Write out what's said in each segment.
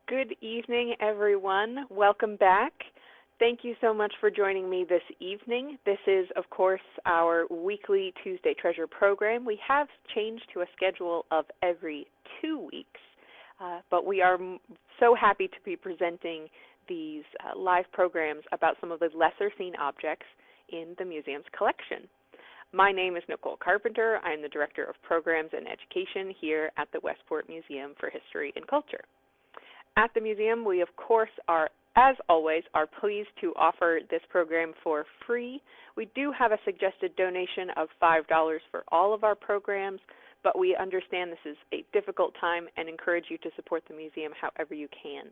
Good evening, everyone. Welcome back. Thank you so much for joining me this evening. This is, of course, our weekly Tuesday Treasure program. We have changed to a schedule of every 2 weeks, but we are so happy to be presenting these live programs about some of the lesser-seen objects in the museum's collection. My name is Nicole Carpenter. I am the Director of Programs and Education here at the Westport Museum for History and Culture. At the museum, we, of course, as always, are pleased to offer this program for free. We do have a suggested donation of $5 for all of our programs, but we understand this is a difficult time and encourage you to support the museum however you can.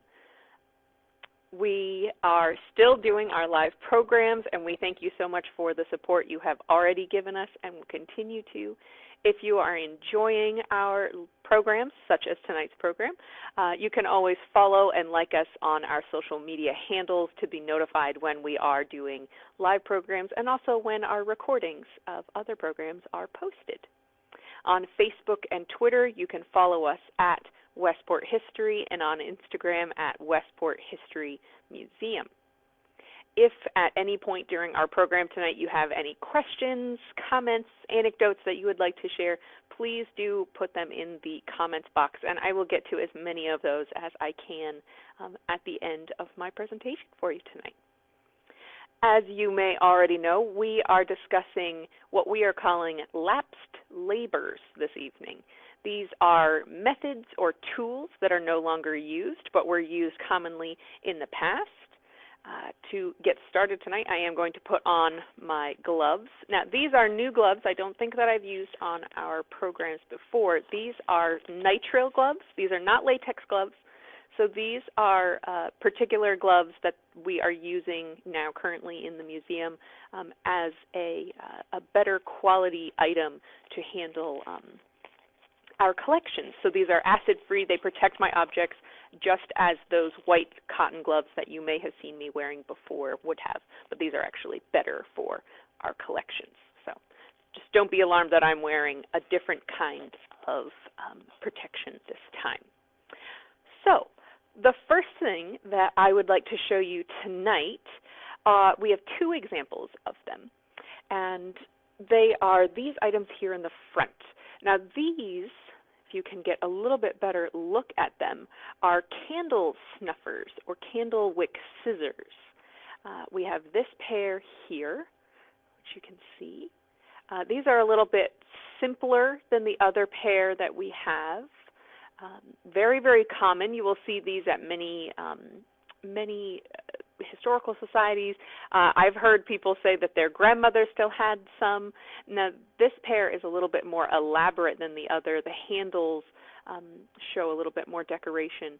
We are still doing our live programs, and we thank you so much for the support you have already given us and will continue to. If you are enjoying our programs, such as tonight's program, you can always follow and like us on our social media handles to be notified when we are doing live programs and also when our recordings of other programs are posted. On Facebook and Twitter, you can follow us at Westport History and on Instagram at Westport History Museum. If at any point during our program tonight you have any questions, comments, anecdotes that you would like to share, please do put them in the comments box, and I will get to as many of those as I can at the end of my presentation for you tonight. As you may already know, we are discussing what we are calling lapsed labors this evening. These are methods or tools that are no longer used, but were used commonly in the past. To get started tonight, I am going to put on my gloves. Now, these are new gloves. I don't think that I've used on our programs before. These are nitrile gloves. These are not latex gloves. So these are particular gloves that we are using now currently in the museum as a better quality item to handle our collections. So these are acid-free. They protect my objects just as those white cotton gloves that you may have seen me wearing before would have, but these are actually better for our collections. So just don't be alarmed that I'm wearing a different kind of protection this time. So the first thing that I would like to show you tonight, we have two examples of them, and they are these items here in the front. Now these, if you can get a little bit better look at them, are candle snuffers or candle wick scissors. We have this pair here, which you can see. These are a little bit simpler than the other pair that we have. Very, very common. You will see these at many historical societies. I've heard people say that their grandmother still had some. Now, this pair is a little bit more elaborate than the other. The handles show a little bit more decoration.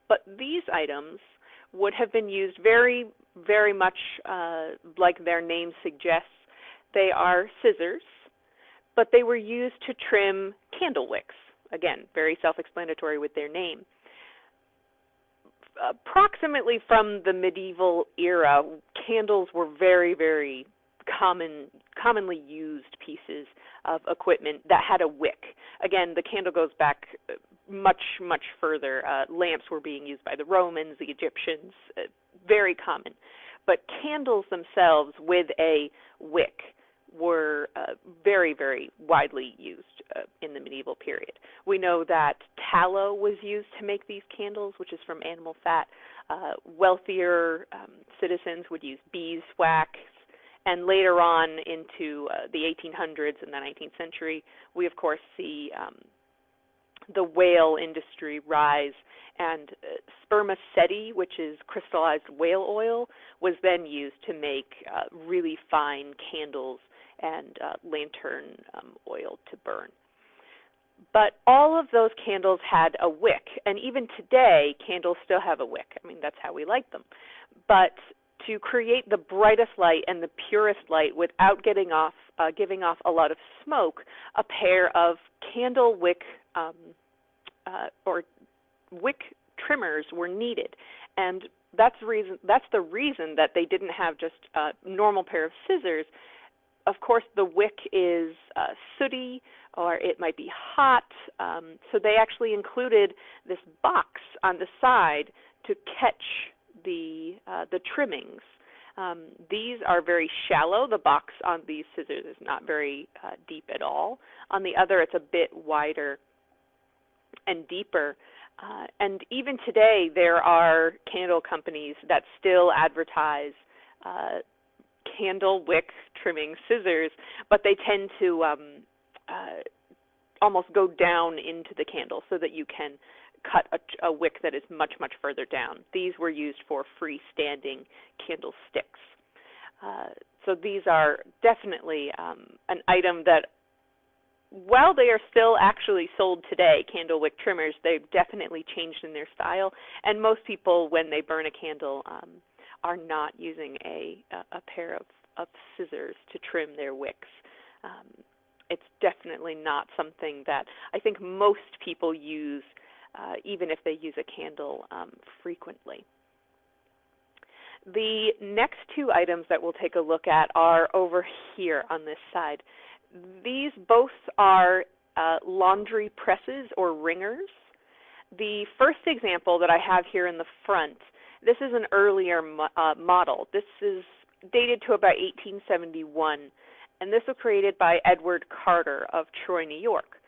But these items would have been used very, very much like their name suggests. They are scissors, but they were used to trim candle wicks. Again, very self-explanatory with their name. Approximately from the medieval era, candles were very, very commonly used pieces of equipment that had a wick. Again, the candle goes back much, much further. Lamps were being used by the Romans, the Egyptians, very common. But candles themselves with a wick were very, very widely used in the medieval period. We know that tallow was used to make these candles, which is from animal fat. Wealthier citizens would use beeswax, and later on into the 1800s and the 19th century, we of course see the whale industry rise, and spermaceti, which is crystallized whale oil, was then used to make really fine candles and lantern oil to burn. But all of those candles had a wick, and even today, candles still have a wick. I mean, that's how we light them. But to create the brightest light and the purest light without giving off a lot of smoke, a pair of candle wick or wick trimmers were needed. And that's the reason that they didn't have just a normal pair of scissors. of course, the wick is sooty, or it might be hot, so they actually included this box on the side to catch the trimmings. These are very shallow. The box on these scissors is not very deep at all. On the other, it's a bit wider and deeper. And even today, there are candle companies that still advertise candle wick trimming scissors, but they tend to almost go down into the candle so that you can cut a wick that is much, much further down. These were used for freestanding candlesticks. So these are definitely an item that, while they are still actually sold today, candle wick trimmers, they've definitely changed in their style, and most people, when they burn a candle, are not using a pair of scissors to trim their wicks. It's definitely not something that I think most people use, even if they use a candle frequently. The next two items that we'll take a look at are over here on this side. These both are laundry presses or ringers. The first example that I have here in the front, this is an earlier model. This is dated to about 1871, and this was created by Edward Carter of Troy, New York.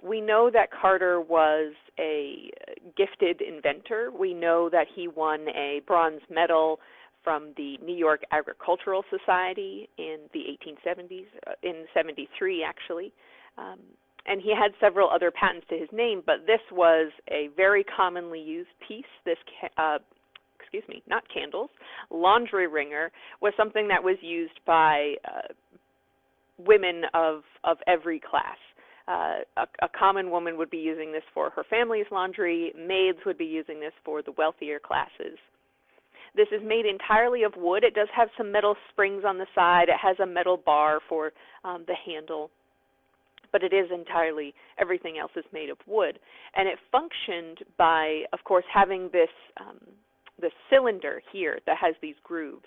We know that Carter was a gifted inventor. We know that he won a bronze medal from the New York Agricultural Society in the 1870s, in 73 actually. And he had several other patents to his name, but this was a very commonly used piece. This, not candles, laundry wringer was something that was used by women of every class. A common woman would be using this for her family's laundry. Maids would be using this for the wealthier classes. This is made entirely of wood. It does have some metal springs on the side. It has a metal bar for the handle, but it is entirely, everything else is made of wood. And it functioned by, of course, having this, this cylinder here that has these grooves.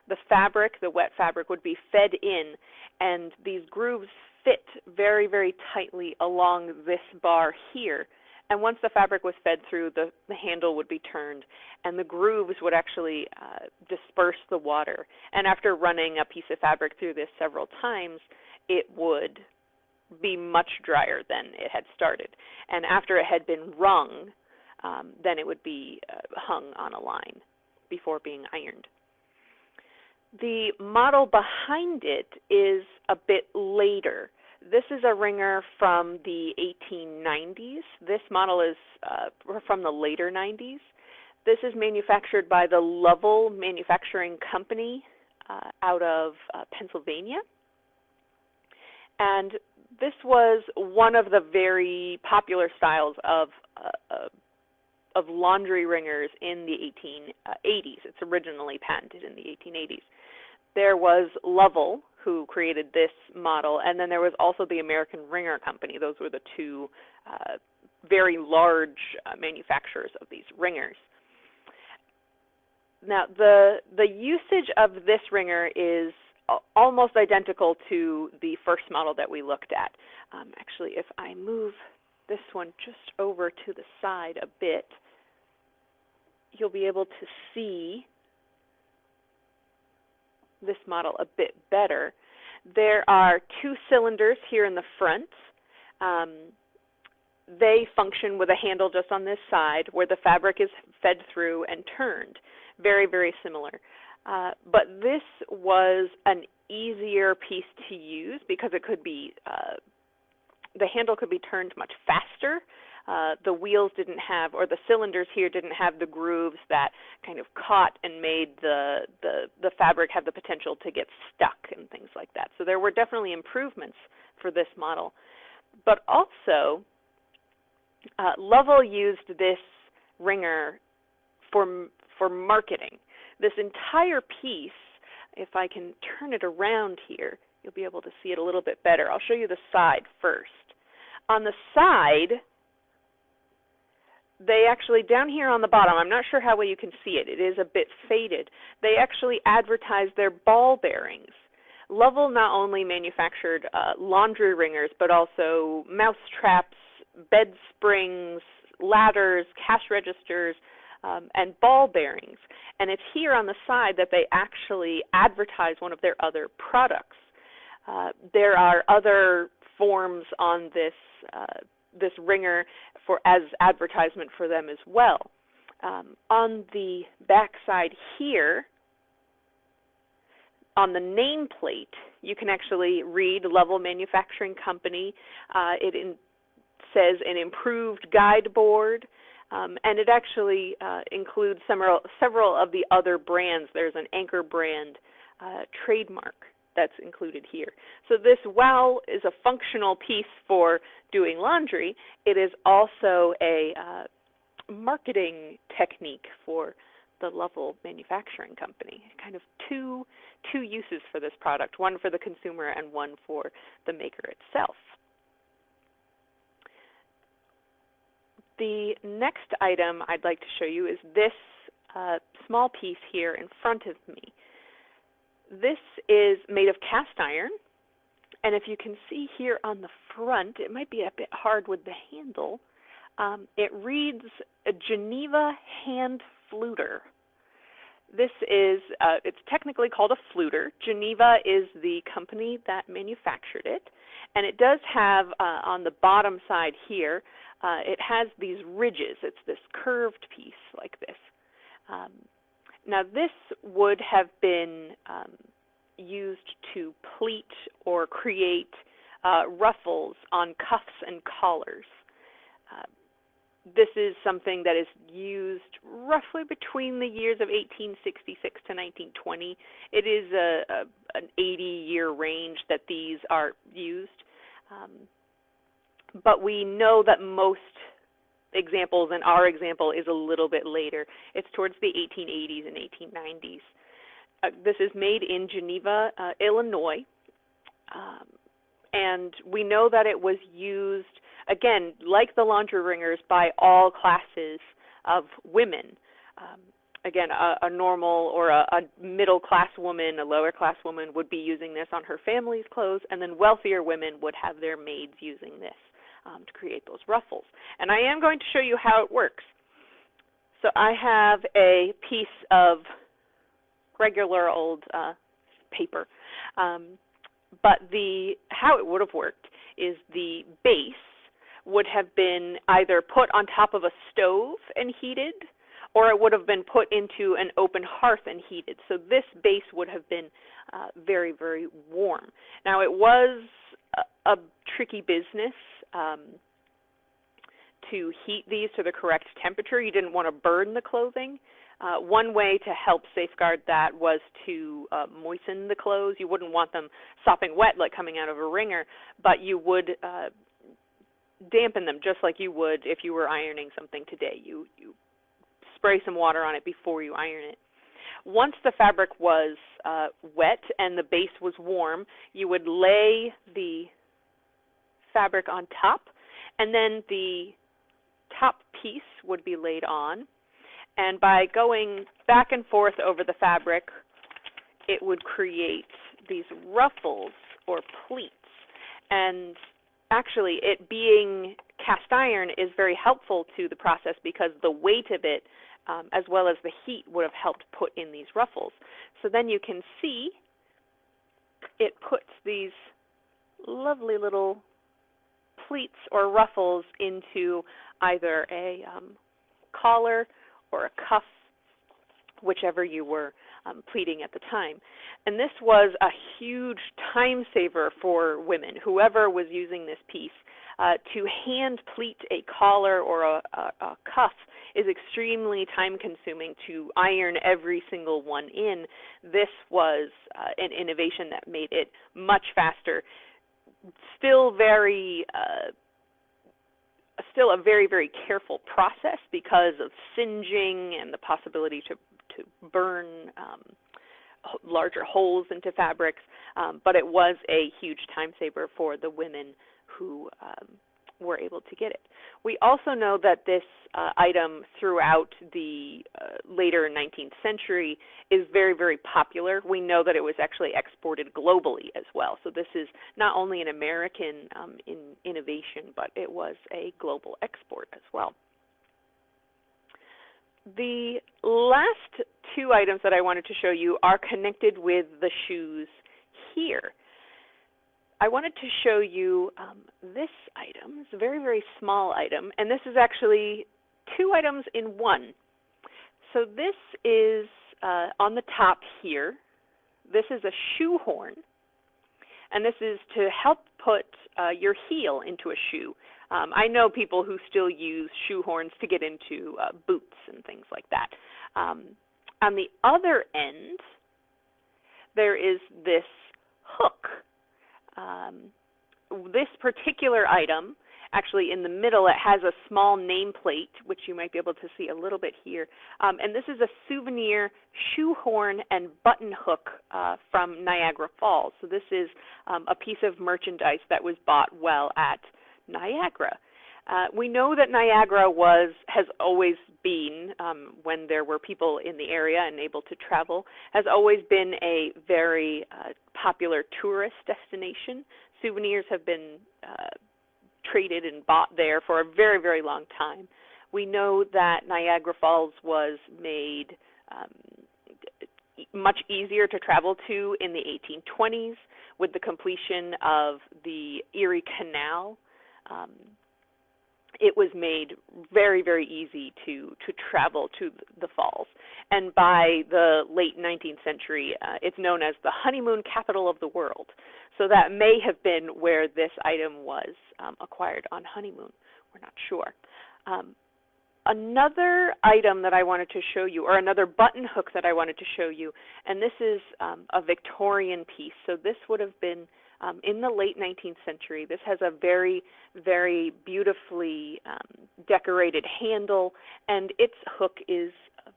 The fabric, the wet fabric, would be fed in, and these grooves fit very, very tightly along this bar here. And once the fabric was fed through, the handle would be turned, and the grooves would actually disperse the water. And after running a piece of fabric through this several times, it would be much drier than it had started. And after it had been wrung, then it would be hung on a line before being ironed. The model behind it is a bit later. This is a wringer from the 1890s. This model is from the later 90s. This is manufactured by the Lovell Manufacturing Company out of Pennsylvania. And this was one of the very popular styles of laundry wringers in the 1880s. It's originally patented in the 1880s. There was Lovell, who created this model, and then there was also the American Wringer Company. Those were the two very large manufacturers of these wringers. Now, the usage of this wringer is almost identical to the first model that we looked at. Actually, if I move this one just over to the side a bit, you'll be able to see this model a bit better. There are two cylinders here in the front. They function with a handle just on this side where the fabric is fed through and turned. Very, very similar. But this was an easier piece to use because it could be, the handle could be turned much faster. The wheels didn't have, or the cylinders here didn't have the grooves that kind of caught and made the fabric have the potential to get stuck and things like that. So there were definitely improvements for this model. But also, Lovell used this wringer for marketing. This entire piece, if I can turn it around here, you'll be able to see it a little bit better. I'll show you the side first. On the side, they actually, down here on the bottom, I'm not sure how well you can see it. It is a bit faded. They actually advertise their ball bearings. Lovell not only manufactured laundry wringers, but also mouse traps, bed springs, ladders, cash registers, and ball bearings. And it's here on the side that they actually advertise one of their other products. There are other forms on this wringer as advertisement for them as well. On the back side here, on the nameplate, you can actually read Lovell Manufacturing Company. It says an improved guide board, and it actually includes several of the other brands. There's an Anchor brand trademark that's included here. So this, while is a functional piece for doing laundry, it is also a marketing technique for the Lovell Manufacturing Company. Kind of two uses for this product, one for the consumer and one for the maker itself. The next item I'd like to show you is this small piece here in front of me. This is made of cast iron, and if you can see here on the front, it might be a bit hard with the handle, it reads a Geneva hand fluter. This is, it's technically called a fluter. Geneva is the company that manufactured it, and it does have on the bottom side here, it has these ridges. It's this curved piece like this. Now this would have been used to pleat or create ruffles on cuffs and collars. This is something that is used roughly between the years of 1866 to 1920. It is an 80-year range that these are used. But we know that most examples, and our example is a little bit later. It's towards the 1880s and 1890s. This is made in Geneva, Illinois, and we know that it was used, again, like the laundry wringers, by all classes of women. Again, a normal or a middle-class woman, a lower-class woman would be using this on her family's clothes, and then wealthier women would have their maids using this to create those ruffles. And I am going to show you how it works. So I have a piece of regular old paper, but how it would have worked is the base would have been either put on top of a stove and heated, or it would have been put into an open hearth and heated. So this base would have been very, very warm. Now it was a tricky business to heat these to the correct temperature. You didn't want to burn the clothing. One way to help safeguard that was to moisten the clothes. You wouldn't want them sopping wet like coming out of a wringer, but you would dampen them just like you would if you were ironing something today. You spray some water on it before you iron it. Once the fabric was wet and the base was warm, you would lay the fabric on top, and then the top piece would be laid on. And by going back and forth over the fabric, it would create these ruffles or pleats. And actually, it being cast iron is very helpful to the process because the weight of it, as well as the heat, would have helped put in these ruffles. So then you can see it puts these lovely little pleats or ruffles into either a collar or a cuff, whichever you were pleating at the time. And this was a huge time saver for women, whoever was using this piece. To hand pleat a collar or a cuff is extremely time consuming. To iron every single one in, this was an innovation that made it much faster. Still a very, very careful process because of singeing and the possibility to burn larger holes into fabrics, but it was a huge time saver for the women who were able to get it. We also know that this item throughout the later 19th century is very, very popular. We know that it was actually exported globally as well. So this is not only an American innovation, but it was a global export as well. The last two items that I wanted to show you are connected with the shoes here. I wanted to show you this item. It's a very, very small item, and this is actually two items in one. So this is on the top here. This is a shoe horn, and this is to help put your heel into a shoe. I know people who still use shoe horns to get into boots and things like that. On the other end, there is this hook. This particular item, actually in the middle, it has a small nameplate, which you might be able to see a little bit here. And this is a Souvenir shoe horn and button hook from Niagara Falls. So this is a piece of merchandise that was bought while at Niagara. We know that Niagara has always been, when there were people in the area and able to travel, has always been a very popular tourist destination. Souvenirs have been traded and bought there for a very, very long time. We know that Niagara Falls was made much easier to travel to in the 1820s with the completion of the Erie Canal. It was made very, very easy to travel to the falls. And by the late 19th century, it's known as the honeymoon capital of the world. So that may have been where this item was acquired on honeymoon. We're not sure. Another item that I wanted to show you, or another button hook that I wanted to show you, and this is a Victorian piece. So this would have been in the late 19th century. This has a very, very beautifully decorated handle, and its hook is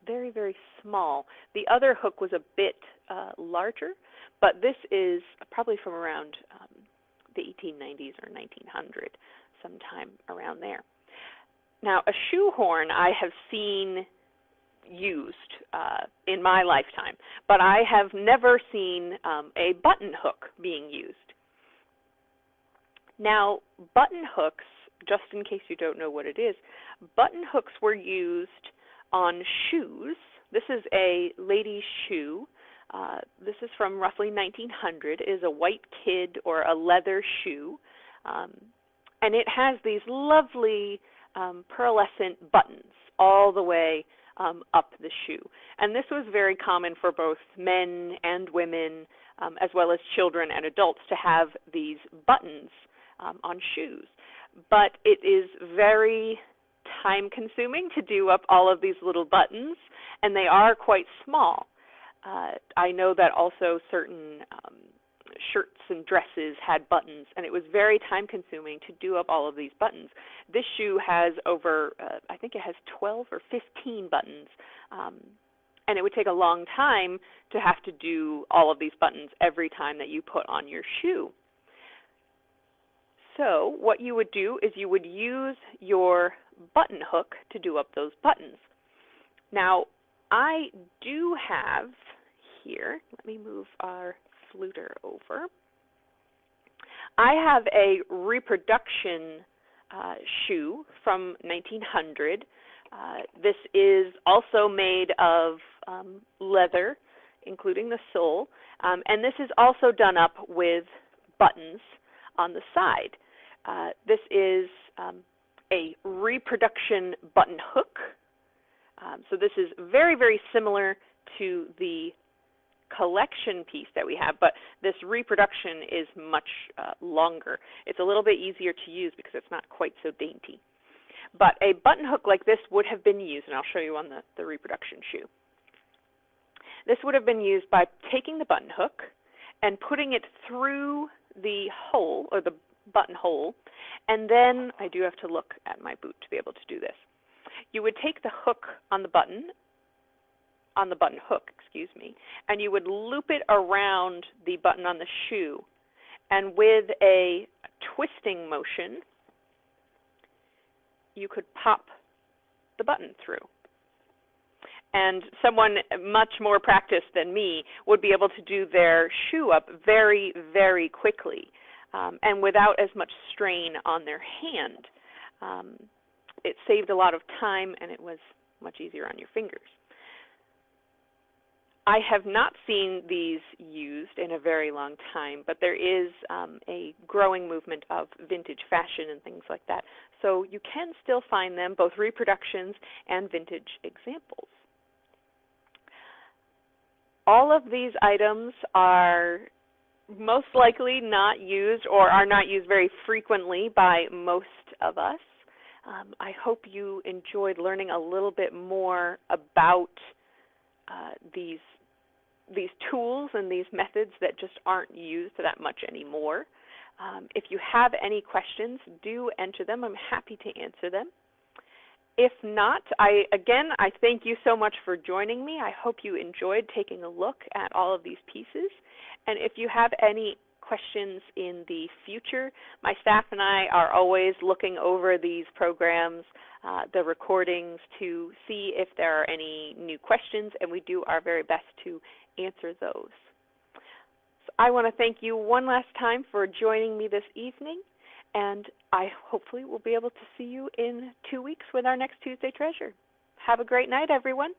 very, very small. The other hook was a bit larger, but this is probably from around the 1890s or 1900, sometime around there. Now, a shoe horn I have seen used in my lifetime, but I have never seen a button hook being used. Now, button hooks, just in case you don't know what it is, button hooks were used on shoes. This is a lady's shoe. This is from roughly 1900. It is a white kid or a leather shoe, and it has these lovely pearlescent buttons all the way up the shoe. And this was very common for both men and women, as well as children and adults, to have these buttons on shoes. But it is very time-consuming to do up all of these little buttons, and they are quite small. I know that also certain shirts and dresses had buttons, and it was very time-consuming to do up all of these buttons. This shoe has over, I think it has 12 or 15 buttons, and it would take a long time to have to do all of these buttons every time that you put on your shoe. So what you would do is you would use your button hook to do up those buttons. Now, I do have here, let me move our Fluter over. I have a reproduction shoe from 1900. This is also made of leather, including the sole, and this is also done up with buttons on the side. This is a reproduction button hook. So this is very, very similar to the collection piece that we have, but this reproduction is much longer. It's a little bit easier to use because it's not quite so dainty. But a button hook like this would have been used, and I'll show you on the reproduction shoe. This would have been used by taking the button hook and putting it through the hole, or the button hole, and then, I do have to look at my boot to be able to do this. You would take the hook on the button hook, and you would loop it around the button on the shoe, and with a twisting motion, you could pop the button through. And someone much more practiced than me would be able to do their shoe up very, very quickly and without as much strain on their hand. It saved a lot of time, and it was much easier on your fingers. I have not seen these used in a very long time, but there is a growing movement of vintage fashion and things like that. So you can still find them, both reproductions and vintage examples. All of these items are most likely not used or are not used very frequently by most of us. I hope you enjoyed learning a little bit more about these tools and these methods that just aren't used that much anymore. If you have any questions, do enter them. I'm happy to answer them. If not, I thank you so much for joining me. I hope you enjoyed taking a look at all of these pieces. And if you have any questions in the future, my staff and I are always looking over these programs, the recordings, to see if there are any new questions, and we do our very best to answer those. So I want to thank you one last time for joining me this evening, and I hopefully will be able to see you in 2 weeks with our next Tuesday Treasure. Have a great night, everyone.